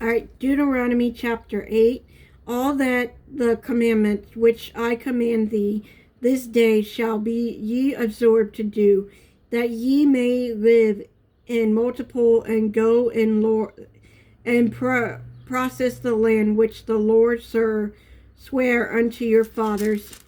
All right, Deuteronomy chapter 8. All that the commandments which I command thee this day shall be ye absorbed to do, that ye may live and multiply and go and process the land which the Lord swear unto your fathers.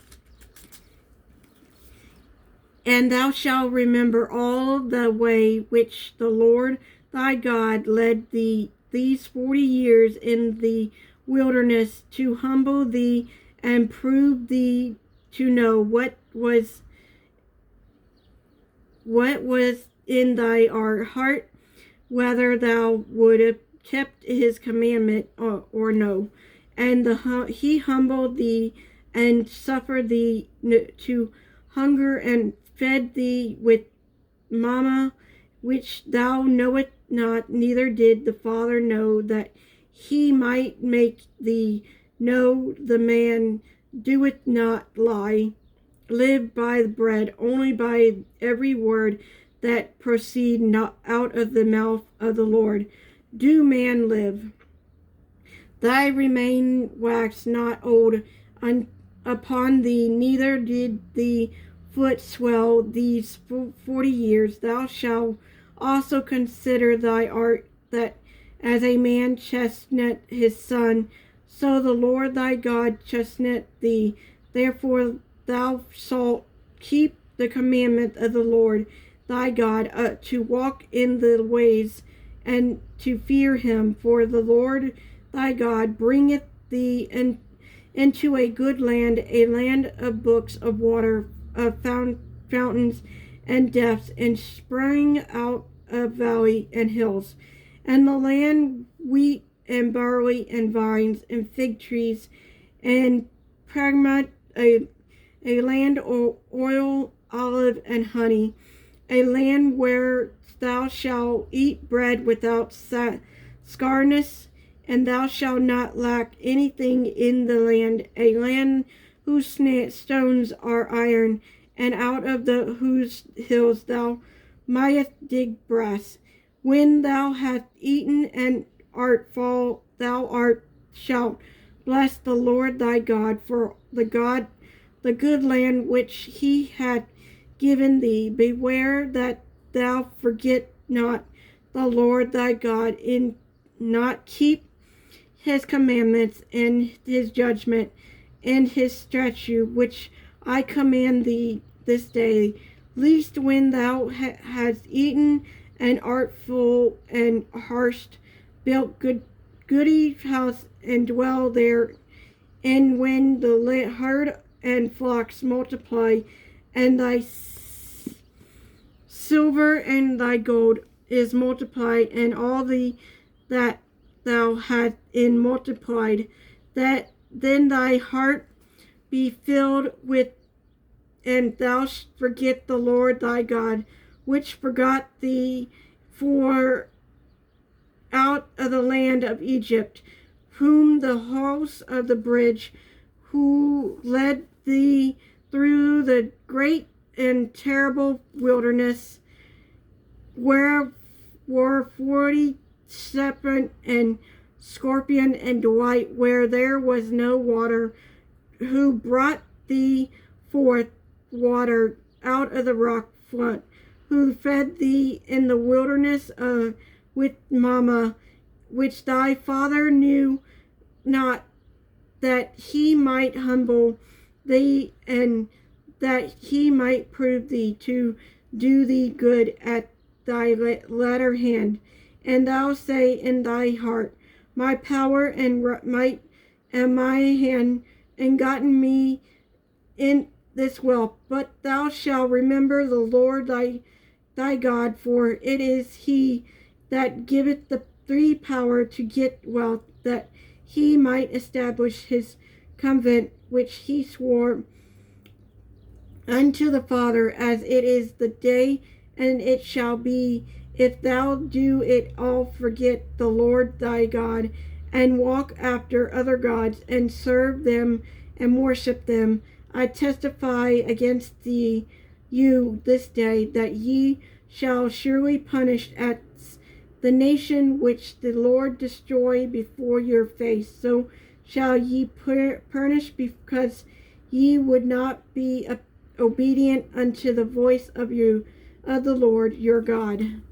And thou shalt remember all the way which the Lord thy God led thee these 40 years in the wilderness, to humble thee and prove thee to know what was in thy heart, whether thou would have kept his commandment or no. And he humbled thee and suffered thee to hunger, and fed thee with manna, which thou knowest not, neither did the Father know, that he might make thee know the man doeth not live by the bread, only by every word that proceed not out of the mouth of the Lord do man live. Thy remain wax not old upon thee, neither did the foot swell these 40 years. Thou shalt also consider thy art, that as a man chestnut his son, so the Lord thy God chestnut thee. Therefore thou shalt keep the commandment of the Lord thy God, to walk in the ways and to fear him. For the Lord thy God bringeth thee into a good land, a land of brooks of water, of fountains and depths, and spring out of valley and hills, and the land wheat and barley and vines and fig trees, and pomegranate, a land of oil, olive, and honey, a land where thou shalt eat bread without scarceness, and thou shalt not lack anything in the land, a land whose stones are iron, and out of whose hills thou mightest dig brass. When thou hast eaten and art full, thou shalt bless the Lord thy God for the good land which he hath given thee. Beware that thou forget not the Lord thy God, in not keep his commandments and his judgment and his statute which I command thee this day, lest when thou hast eaten and art full and hast built goodly house and dwell there, and when the herd and flocks multiply, and thy silver and thy gold is multiplied, and all that thou hast in multiplied, that then thy heart be filled with, and thou forget the Lord thy God, which forgot thee for out of the land of Egypt, whom the house of the bridge, who led thee through the great and terrible wilderness, where were 40 serpent and scorpion and white, where there was no water, who brought thee forth water out of the rock flint, who fed thee in the wilderness with manna, which thy father knew not, that he might humble thee, and that he might prove thee to do thee good at thy latter hand. And thou say in thy heart, my power and might and my hand and gotten me in this wealth. But thou shalt remember the Lord thy God, for it is he that giveth thee power to get wealth, that he might establish his covenant which he swore unto the Father, as it is the day, and it shall be, if thou do it all forget the Lord thy God, and walk after other gods, and serve them and worship them, I testify against you this day, that ye shall surely punish the nation which the Lord destroy before your face. So shall ye perish, because ye would not be obedient unto the voice of the Lord your God.